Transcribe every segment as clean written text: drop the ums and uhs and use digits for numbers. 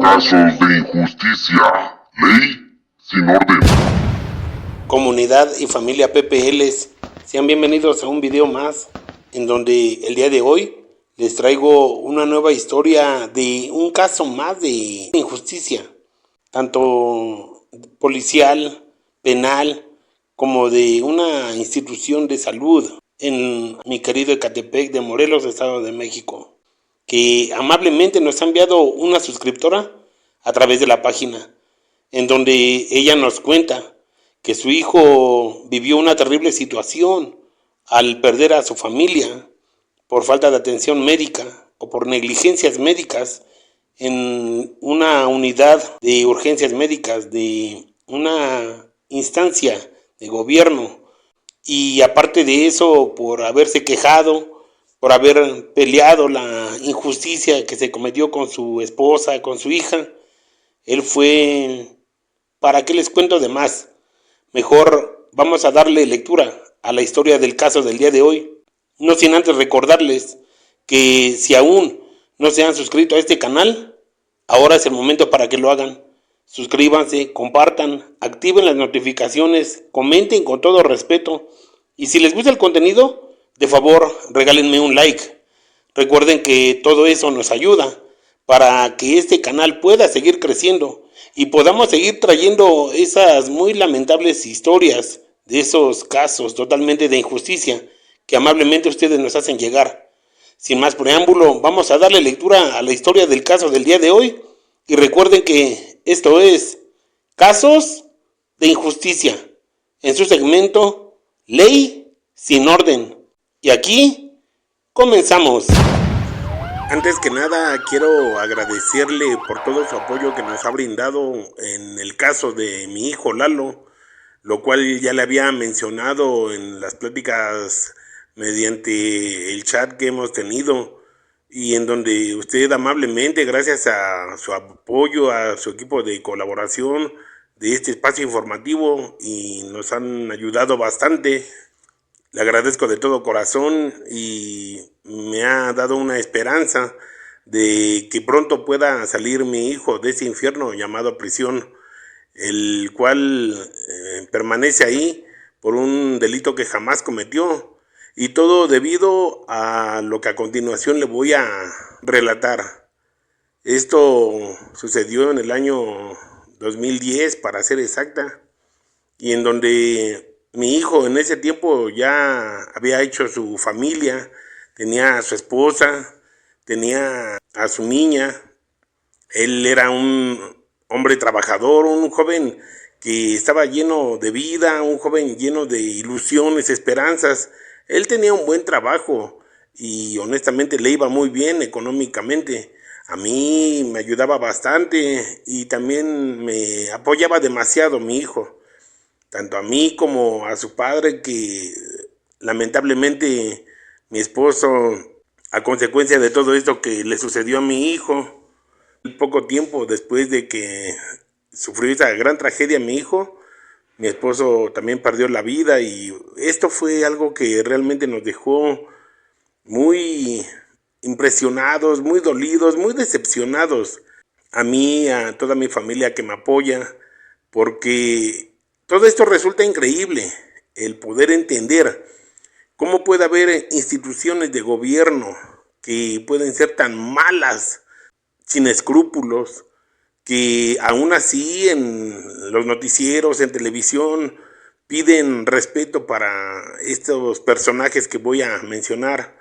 Casos de injusticia. Ley sin orden. Comunidad y familia PPLs, sean bienvenidos a un video más en donde el día de hoy les traigo una nueva historia de un caso más de injusticia, tanto policial, penal, como de una institución de salud en mi querido Ecatepec de Morelos, Estado de México, que amablemente nos ha enviado una suscriptora a través de la página, en donde ella nos cuenta que su hijo vivió una terrible situación al perder a su familia por falta de atención médica o por negligencias médicas en una unidad de urgencias médicas de una instancia de gobierno, y aparte de eso, por haberse quejado, por haber peleado la injusticia que se cometió con su esposa, con su hija, él fue... ¿Para qué les cuento de más? Mejor vamos a darle lectura a la historia del caso del día de hoy, no sin antes recordarles que si aún no se han suscrito a este canal, ahora es el momento para que lo hagan. Suscríbanse, compartan, activen las notificaciones, comenten con todo respeto, y si les gusta el contenido, de favor regálenme un like. Recuerden que todo eso nos ayuda para que este canal pueda seguir creciendo y podamos seguir trayendo esas muy lamentables historias de esos casos totalmente de injusticia que amablemente ustedes nos hacen llegar. Sin más preámbulo, vamos a darle lectura a la historia del caso del día de hoy, y recuerden que esto es Casos de Injusticia, en su segmento Ley sin Orden. Y aquí comenzamos. Antes que nada, quiero agradecerle por todo su apoyo que nos ha brindado en el caso de mi hijo Lalo, lo cual ya le había mencionado en las pláticas mediante el chat que hemos tenido, y en donde usted amablemente, gracias a su apoyo, a su equipo de colaboración de este espacio informativo, y nos han ayudado bastante. Le agradezco de todo corazón y me ha dado una esperanza de que pronto pueda salir mi hijo de ese infierno llamado prisión, el cual permanece ahí por un delito que jamás cometió, y todo debido a lo que a continuación le voy a relatar. Esto sucedió en el año 2010, para ser exacta, y en donde mi hijo en ese tiempo ya había hecho su familia, tenía a su esposa, tenía a su niña. Él era un hombre trabajador, un joven que estaba lleno de vida, un joven lleno de ilusiones, esperanzas. Él tenía un buen trabajo y honestamente le iba muy bien económicamente. A mí me ayudaba bastante y también me apoyaba demasiado mi hijo, tanto a mí como a su padre, que lamentablemente mi esposo, a consecuencia de todo esto que le sucedió a mi hijo, poco tiempo después de que sufrió esa gran tragedia mi hijo, mi esposo también perdió la vida, y esto fue algo que realmente nos dejó muy impresionados, muy dolidos, muy decepcionados. A mí, a toda mi familia que me apoya, porque todo esto resulta increíble, el poder entender cómo puede haber instituciones de gobierno que pueden ser tan malas, sin escrúpulos, que aún así en los noticieros, en televisión, piden respeto para estos personajes que voy a mencionar,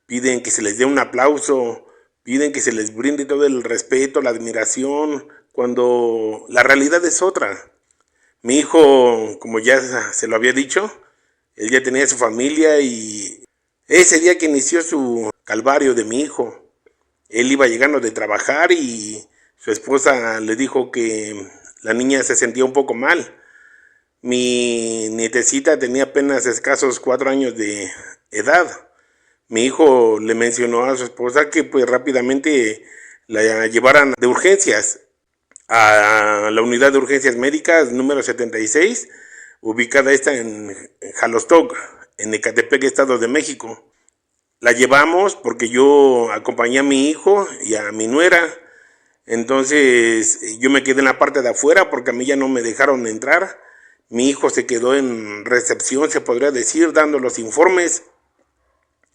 piden que se les dé un aplauso, piden que se les brinde todo el respeto, la admiración, cuando la realidad es otra. Mi hijo, como ya se lo había dicho, él ya tenía su familia, y ese día que inició su calvario de mi hijo, él iba llegando de trabajar y su esposa le dijo que la niña se sentía un poco mal. Mi nietecita tenía apenas escasos 4 años de edad. Mi hijo le mencionó a su esposa que pues rápidamente la llevaran de urgencias a la unidad de urgencias médicas número 76, ubicada esta en Jalostoc, en Ecatepec, Estado de México. La llevamos porque yo acompañé a mi hijo y a mi nuera. Entonces yo me quedé en la parte de afuera porque a mí ya no me dejaron entrar. Mi hijo se quedó en recepción, se podría decir, dando los informes.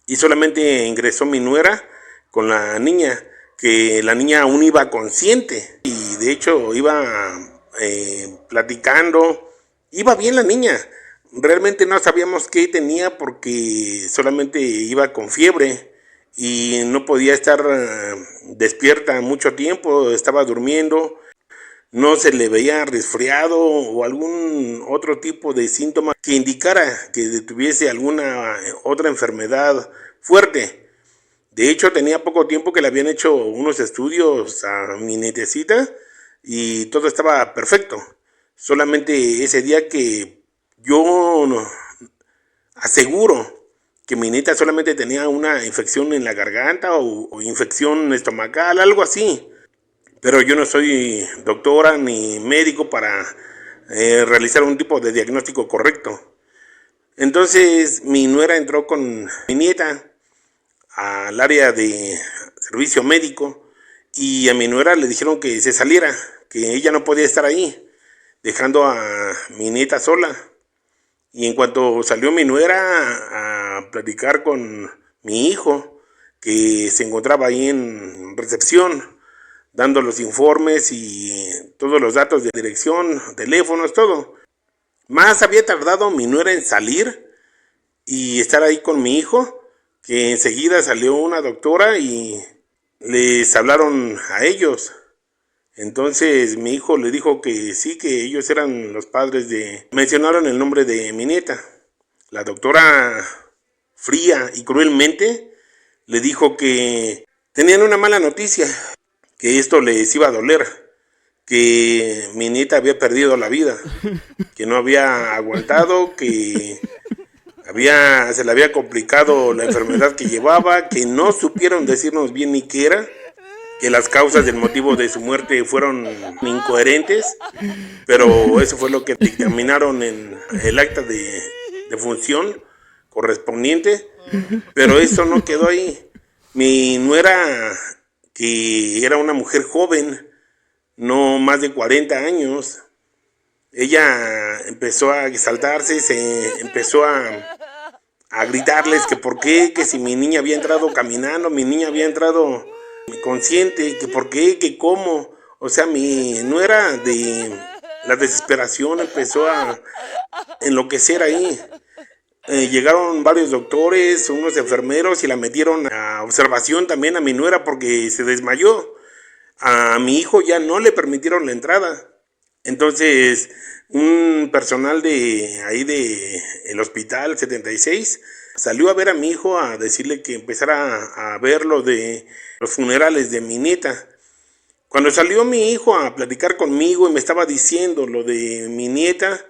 Y solamente ingresó mi nuera con la niña, que la niña aún iba consciente. Y de hecho iba platicando. Iba bien la niña. Realmente no sabíamos qué tenía porque solamente iba con fiebre y no podía estar despierta mucho tiempo, estaba durmiendo, no se le veía resfriado o algún otro tipo de síntoma que indicara que tuviese alguna otra enfermedad fuerte. De hecho, tenía poco tiempo que le habían hecho unos estudios a mi nietecita y todo estaba perfecto. Solamente ese día que yo aseguro que mi nieta solamente tenía una infección en la garganta o infección estomacal, algo así. Pero yo no soy doctora ni médico para realizar un tipo de diagnóstico correcto. Entonces mi nuera entró con mi nieta al área de servicio médico y a mi nuera le dijeron que se saliera, que ella no podía estar ahí, dejando a mi nieta sola. Y en cuanto salió mi nuera a platicar con mi hijo, que se encontraba ahí en recepción, dando los informes y todos los datos de dirección, teléfonos, todo. Más había tardado mi nuera en salir y estar ahí con mi hijo, que enseguida salió una doctora y les hablaron a ellos. Entonces mi hijo le dijo que sí, que ellos eran los padres de... Mencionaron el nombre de mi nieta. La doctora fría y cruelmente le dijo que tenían una mala noticia, que esto les iba a doler, que mi nieta había perdido la vida, que no había aguantado, que se le había complicado la enfermedad que llevaba, que no supieron decirnos bien ni qué era, que las causas del motivo de su muerte fueron incoherentes, pero eso fue lo que dictaminaron en el acta de función correspondiente, pero eso no quedó ahí. Mi nuera, que era una mujer joven, no más de 40 años, ella empezó a exaltarse, se empezó a gritarles que por qué, que si mi niña había entrado caminando, mi niña había entrado consciente, que por qué, que cómo. O sea, mi nuera de la desesperación empezó a enloquecer ahí. Llegaron varios doctores, unos enfermeros y la metieron a observación también a mi nuera porque se desmayó. A mi hijo ya no le permitieron la entrada. Entonces, un personal de ahí de el hospital 76 salió a ver a mi hijo a decirle que empezara a ver lo de los funerales de mi nieta. Cuando salió mi hijo a platicar conmigo y me estaba diciendo lo de mi nieta,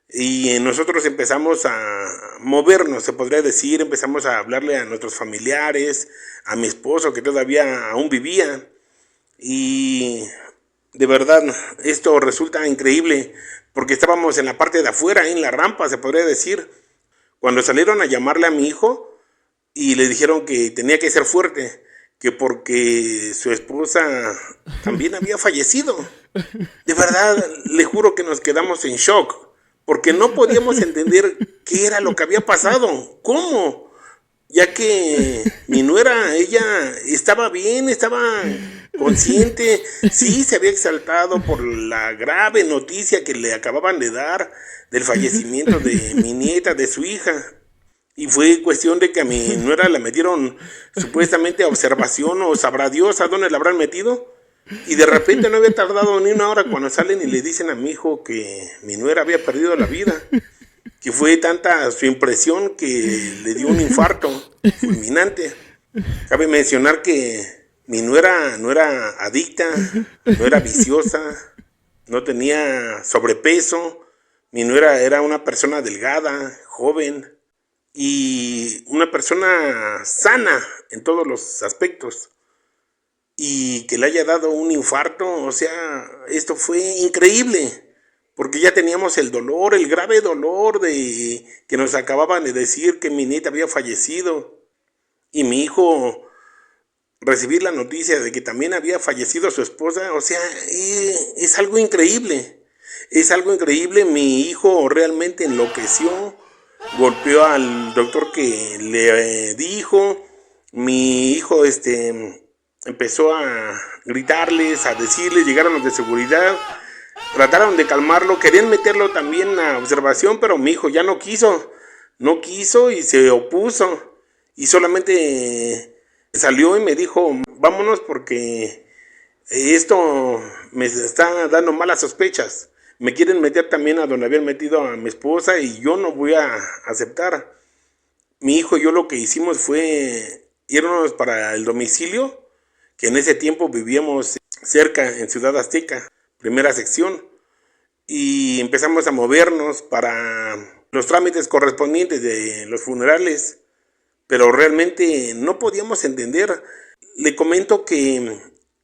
y nosotros empezamos a movernos, se podría decir, empezamos a hablarle a nuestros familiares, a mi esposo que todavía aún vivía, y de verdad esto resulta increíble porque estábamos en la parte de afuera, en la rampa, se podría decir, cuando salieron a llamarle a mi hijo y le dijeron que tenía que ser fuerte, que porque su esposa también había fallecido. De verdad, le juro que nos quedamos en shock, porque no podíamos entender qué era lo que había pasado, cómo, ya que mi nuera, ella estaba bien, estaba consciente, sí se había exaltado por la grave noticia que le acababan de dar del fallecimiento de mi nieta, de su hija. Y fue cuestión de que a mi nuera la metieron supuestamente a observación o sabrá Dios a dónde la habrán metido. Y de repente no había tardado ni una hora cuando salen y le dicen a mi hijo que mi nuera había perdido la vida. Que fue tanta su impresión que le dio un infarto fulminante. Cabe mencionar que mi nuera no era adicta, no era viciosa, no tenía sobrepeso. Mi nuera era una persona delgada, joven y una persona sana en todos los aspectos. Y que le haya dado un infarto, o sea, esto fue increíble. Porque ya teníamos el dolor, el grave dolor de que nos acababan de decir que mi nieta había fallecido. y mi hijo recibir la noticia de que también había fallecido su esposa, o sea, es algo increíble. Es algo increíble. Mi hijo realmente enloqueció, golpeó al doctor que le dijo. Mi hijo empezó a gritarles, a decirles, llegaron los de seguridad, trataron de calmarlo, querían meterlo también a observación, pero mi hijo ya no quiso y se opuso y solamente salió y me dijo, vámonos porque esto me está dando malas sospechas. Me quieren meter también a donde habían metido a mi esposa y yo no voy a aceptar. Mi hijo y yo lo que hicimos fue irnos para el domicilio, que en ese tiempo vivíamos cerca en Ciudad Azteca, primera sección, y empezamos a movernos para los trámites correspondientes de los funerales, pero realmente no podíamos entender. Le comento que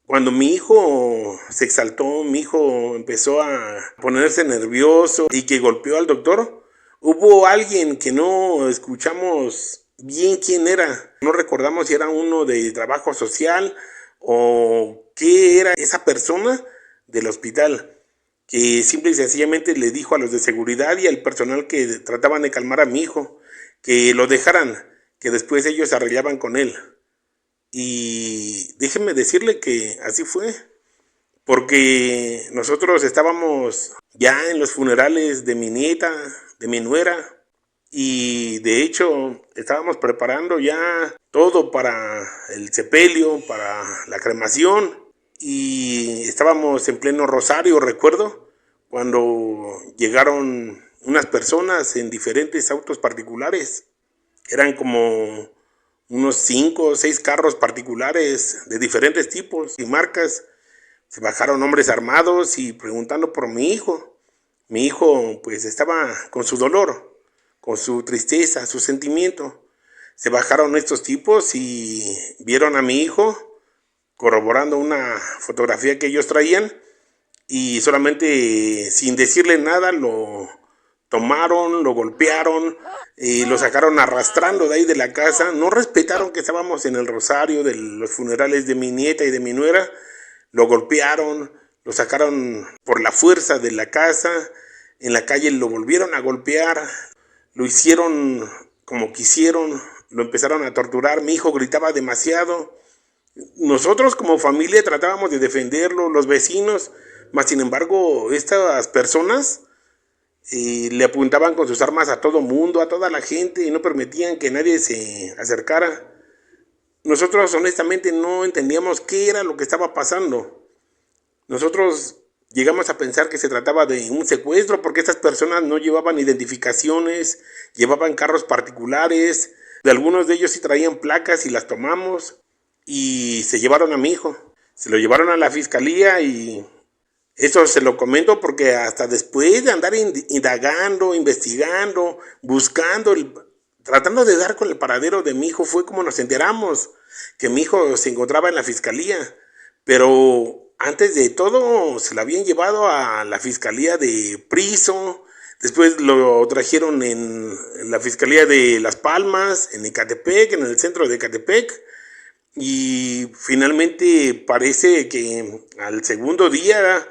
cuando mi hijo se exaltó, mi hijo empezó a ponerse nervioso y que golpeó al doctor, hubo alguien que no escuchamos bien quién era. No recordamos si era uno de trabajo social o qué era esa persona del hospital, que simple y sencillamente le dijo a los de seguridad y al personal que trataban de calmar a mi hijo que lo dejaran, que después ellos se arreglaban con él. Y déjenme decirle que así fue, porque nosotros estábamos ya en los funerales de mi nieta, de mi nuera, y de hecho estábamos preparando ya todo para el sepelio, para la cremación, y estábamos en pleno rosario, recuerdo, cuando llegaron unas personas en diferentes autos particulares. Eran como unos 5 o 6 carros particulares de diferentes tipos y marcas. Se bajaron hombres armados y preguntando por mi hijo. Mi hijo pues estaba con su dolor, con su tristeza, su sentimiento. Se bajaron estos tipos y vieron a mi hijo corroborando una fotografía que ellos traían y solamente sin decirle nada lo tomaron, lo golpearon y lo sacaron arrastrando de ahí de la casa. No respetaron que estábamos en el rosario de los funerales de mi nieta y de mi nuera. Lo golpearon, lo sacaron por la fuerza de la casa. En la calle lo volvieron a golpear. Lo hicieron como quisieron. Lo empezaron a torturar. Mi hijo gritaba demasiado. Nosotros como familia tratábamos de defenderlo, los vecinos. Mas sin embargo, estas personas le apuntaban con sus armas a todo mundo, a toda la gente, y no permitían que nadie se acercara. Nosotros honestamente no entendíamos qué era lo que estaba pasando. Nosotros llegamos a pensar que se trataba de un secuestro porque estas personas no llevaban identificaciones, llevaban carros particulares, de algunos de ellos sí traían placas y las tomamos y se llevaron a mi hijo. Se lo llevaron a la fiscalía y eso se lo comento porque hasta después de andar indagando, investigando, buscando, tratando de dar con el paradero de mi hijo, fue como nos enteramos que mi hijo se encontraba en la fiscalía. Pero antes de todo se lo habían llevado a la fiscalía de Priso, después lo trajeron en la fiscalía de Las Palmas, en Ecatepec, en el centro de Ecatepec. Y finalmente parece que al segundo día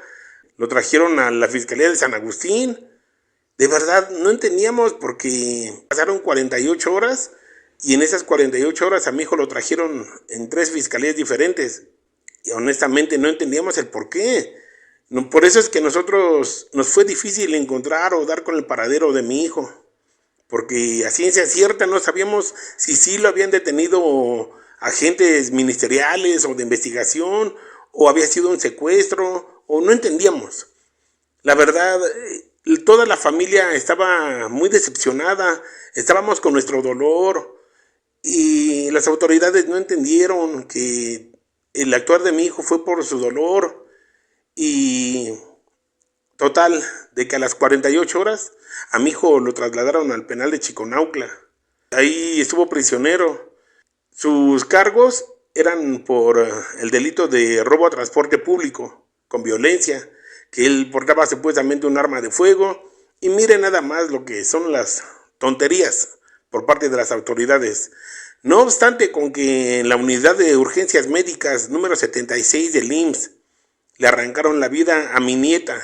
lo trajeron a la Fiscalía de San Agustín. De verdad, no entendíamos porque pasaron 48 horas y en esas 48 horas a mi hijo lo trajeron en 3 fiscalías diferentes. Y honestamente no entendíamos el por qué. No, por eso es que nosotros nos fue difícil encontrar o dar con el paradero de mi hijo. Porque a ciencia cierta no sabíamos si sí lo habían detenido agentes ministeriales o de investigación, o había sido un secuestro, o no entendíamos. La verdad, toda la familia estaba muy decepcionada, estábamos con nuestro dolor, y las autoridades no entendieron que el actuar de mi hijo fue por su dolor, y total, de que a las 48 horas a mi hijo lo trasladaron al penal de Chiconauhtla. Ahí estuvo prisionero. Sus cargos eran por el delito de robo a transporte público con violencia, que él portaba supuestamente un arma de fuego, y mire nada más lo que son las tonterías por parte de las autoridades. No obstante, con que en la unidad de urgencias médicas número 76 del IMSS le arrancaron la vida a mi nieta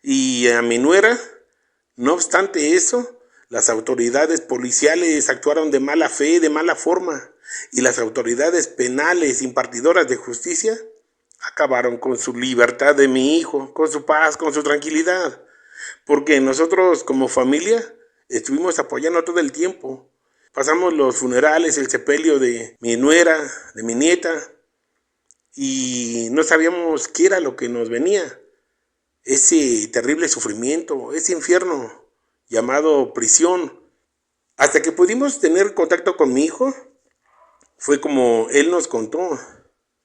y a mi nuera, no obstante eso, las autoridades policiales actuaron de mala fe, de mala forma, y las autoridades penales impartidoras de justicia acabaron con su libertad de mi hijo, con su paz, con su tranquilidad, porque nosotros como familia estuvimos apoyando todo el tiempo. Pasamos los funerales, el sepelio de mi nuera, de mi nieta, y no sabíamos qué era lo que nos venía. Ese terrible sufrimiento, ese infierno llamado prisión. Hasta que pudimos tener contacto con mi hijo, fue como él nos contó,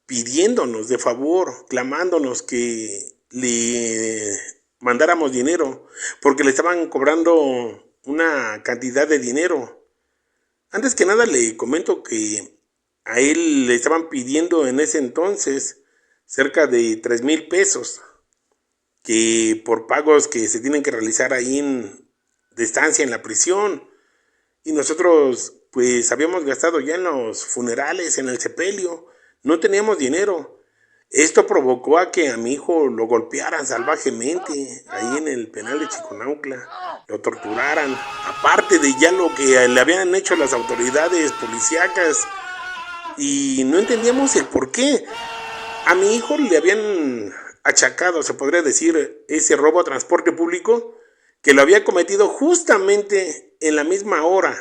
pidiéndonos de favor, clamándonos que le mandáramos dinero, porque le estaban cobrando una cantidad de dinero. Antes que nada le comento que a él le estaban pidiendo en ese entonces cerca de 3,000 pesos, que por pagos que se tienen que realizar ahí de estancia en la prisión. Y nosotros pues habíamos gastado ya en los funerales, en el sepelio, no teníamos dinero. Esto provocó a que a mi hijo lo golpearan salvajemente ahí en el penal de Chiconautla, lo torturaran, aparte de ya lo que le habían hecho las autoridades policíacas, y no entendíamos el por qué. A mi hijo le habían achacado, se podría decir, ese robo a transporte público, que lo había cometido justamente en la misma hora,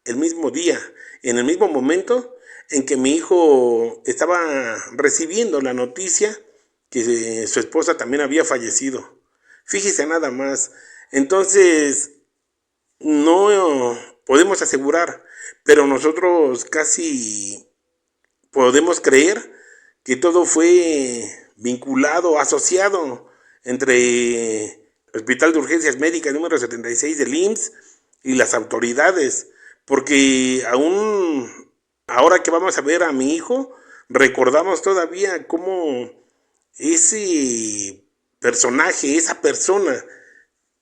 el mismo día, en el mismo momento en que mi hijo estaba recibiendo la noticia que su esposa también había fallecido. Fíjese nada más. Entonces, no podemos asegurar, pero nosotros casi podemos creer que todo fue vinculado, asociado entre el Hospital de Urgencias Médicas número 76 del IMSS y las autoridades, porque aún ahora que vamos a ver a mi hijo, recordamos todavía cómo ese personaje, esa persona,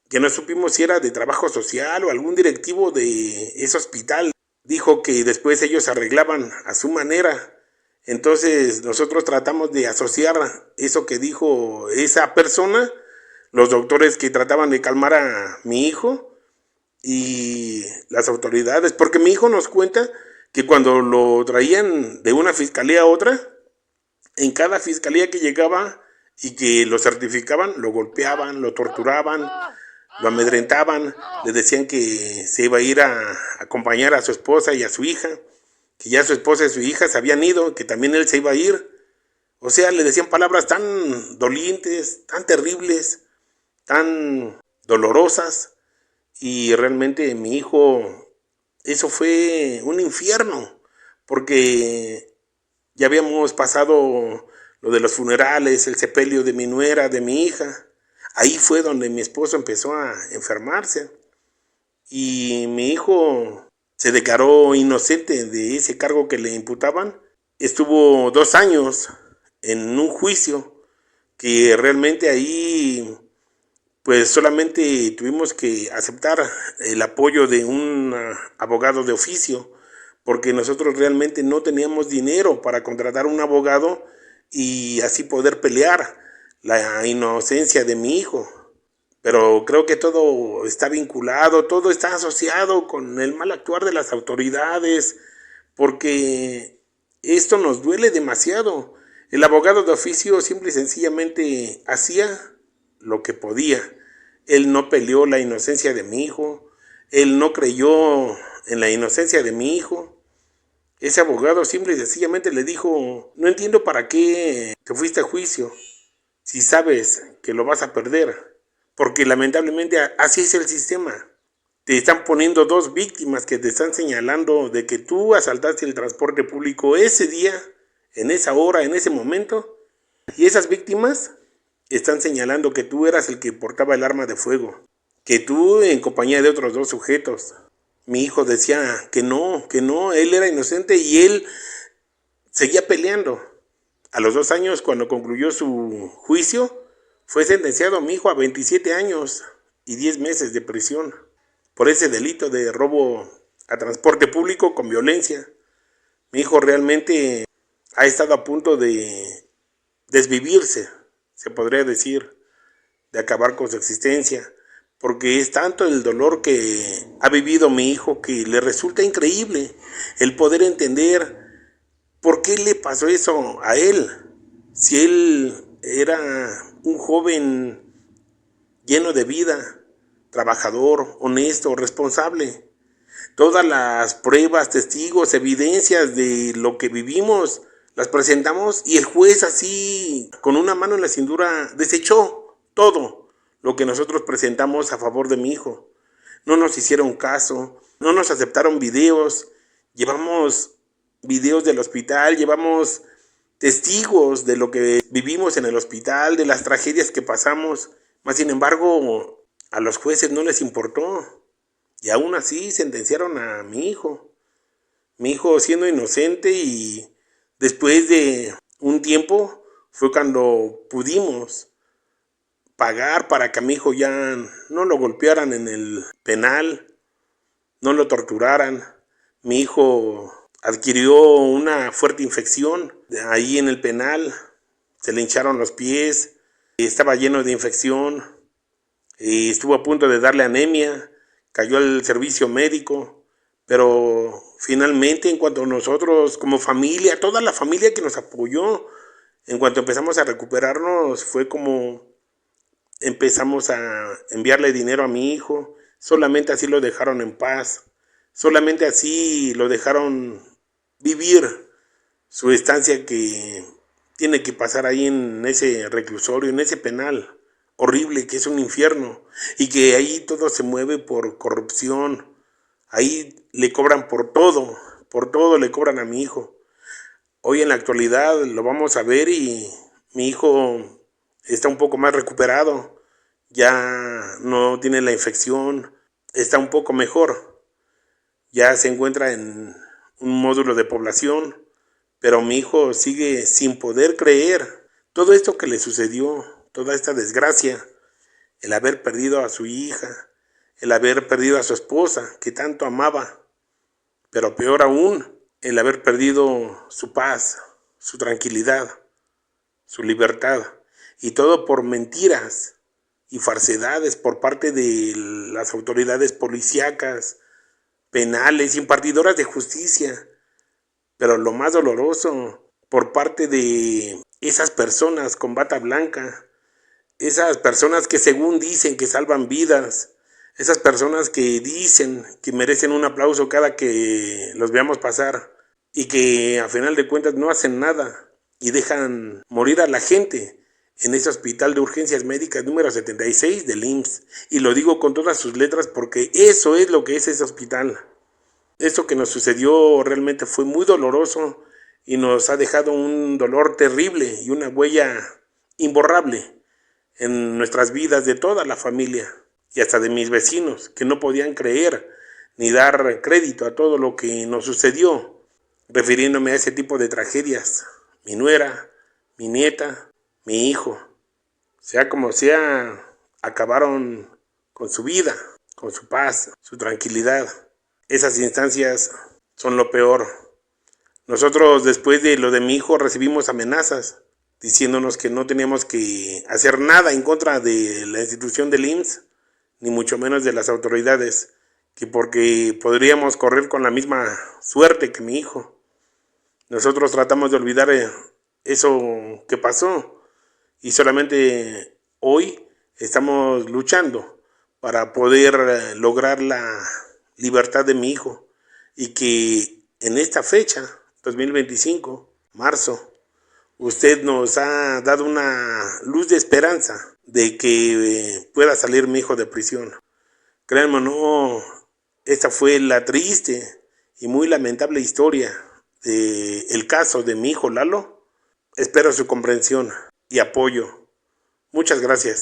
que no supimos si era de trabajo social o algún directivo de ese hospital, dijo que después ellos arreglaban a su manera. Entonces nosotros tratamos de asociar eso que dijo esa persona, los doctores que trataban de calmar a mi hijo y las autoridades, porque mi hijo nos cuenta que cuando lo traían de una fiscalía a otra, en cada fiscalía que llegaba y que lo certificaban, lo golpeaban, lo torturaban, lo amedrentaban, le decían que se iba a ir a acompañar a su esposa y a su hija, que ya su esposa y su hija se habían ido, que también él se iba a ir. O sea, le decían palabras tan dolientes, tan terribles, tan dolorosas, y realmente mi hijo, eso fue un infierno, porque ya habíamos pasado lo de los funerales, el sepelio de mi nuera, de mi hija. Ahí fue donde mi esposo empezó a enfermarse y mi hijo se declaró inocente de ese cargo que le imputaban. Estuvo 2 años en un juicio que realmente ahí pues solamente tuvimos que aceptar el apoyo de un abogado de oficio, porque nosotros realmente no teníamos dinero para contratar un abogado y así poder pelear la inocencia de mi hijo. Pero creo que todo está vinculado, todo está asociado con el mal actuar de las autoridades, porque esto nos duele demasiado. El abogado de oficio simple y sencillamente hacía lo que podía. Él no peleó la inocencia de mi hijo, él no creyó en la inocencia de mi hijo. Ese abogado simple y sencillamente le dijo: no entiendo para qué te fuiste a juicio si sabes que lo vas a perder, porque lamentablemente así es el sistema. Te están poniendo 2 víctimas que te están señalando de que tú asaltaste el transporte público ese día, en esa hora, en ese momento, y esas víctimas están señalando que tú eras el que portaba el arma de fuego, que tú en compañía de otros 2 sujetos. Mi hijo decía que no, él era inocente y él seguía peleando. A los 2 años, cuando concluyó su juicio, fue sentenciado mi hijo a 27 años y 10 meses de prisión por ese delito de robo a transporte público con violencia. Mi hijo realmente ha estado a punto de desvivirse, se podría decir, de acabar con su existencia, porque es tanto el dolor que ha vivido mi hijo que le resulta increíble el poder entender por qué le pasó eso a él, si él era un joven lleno de vida, trabajador, honesto, responsable. Todas las pruebas, testigos, evidencias de lo que vivimos las presentamos y el juez así, con una mano en la cintura, desechó todo lo que nosotros presentamos a favor de mi hijo. No nos hicieron caso, no nos aceptaron videos, llevamos videos del hospital, llevamos testigos de lo que vivimos en el hospital, de las tragedias que pasamos, mas sin embargo a los jueces no les importó. Y aún así sentenciaron a mi hijo siendo inocente, y después de un tiempo fue cuando pudimos pagar para que a mi hijo ya no lo golpearan en el penal, no lo torturaran. Mi hijo adquirió una fuerte infección ahí en el penal, se le hincharon los pies, estaba lleno de infección, y estuvo a punto de darle anemia. Cayó al servicio médico, pero finalmente, en cuanto nosotros como familia, toda la familia que nos apoyó, en cuanto empezamos a recuperarnos, fue como empezamos a enviarle dinero a mi hijo. Solamente así lo dejaron en paz, solamente así lo dejaron vivir su estancia que tiene que pasar ahí en ese reclusorio, en ese penal horrible que es un infierno, y que ahí todo se mueve por corrupción. Ahí le cobran por todo le cobran a mi hijo. Hoy en la actualidad lo vamos a ver y mi hijo está un poco más recuperado, ya no tiene la infección, está un poco mejor, ya se encuentra en un módulo de población, pero mi hijo sigue sin poder creer todo esto que le sucedió, toda esta desgracia, el haber perdido a su hija, el haber perdido a su esposa que tanto amaba, pero peor aún, el haber perdido su paz, su tranquilidad, su libertad, y todo por mentiras y falsedades por parte de las autoridades policíacas, penales, impartidoras de justicia. Pero lo más doloroso, por parte de esas personas con bata blanca, esas personas que según dicen que salvan vidas, esas personas que dicen que merecen un aplauso cada que los veamos pasar, y que a final de cuentas no hacen nada y dejan morir a la gente en ese hospital de urgencias médicas número 76 del IMSS. Y lo digo con todas sus letras porque eso es lo que es ese hospital. Esto que nos sucedió realmente fue muy doloroso y nos ha dejado un dolor terrible y una huella imborrable en nuestras vidas, de toda la familia y hasta de mis vecinos, que no podían creer ni dar crédito a todo lo que nos sucedió, refiriéndome a ese tipo de tragedias. Mi nuera, mi nieta, mi hijo, sea como sea, acabaron con su vida, con su paz, su tranquilidad. Esas instancias son lo peor. Nosotros, después de lo de mi hijo, recibimos amenazas diciéndonos que no teníamos que hacer nada en contra de la institución del IMSS, ni mucho menos de las autoridades, que porque podríamos correr con la misma suerte que mi hijo. Nosotros tratamos de olvidar eso que pasó, y solamente hoy estamos luchando para poder lograr la libertad de mi hijo, y que en esta fecha, 2025, marzo, usted nos ha dado una luz de esperanza de que pueda salir mi hijo de prisión. Créanme, no, esta fue la triste y muy lamentable historia del caso de mi hijo Lalo. Espero su comprensión y apoyo. Muchas gracias.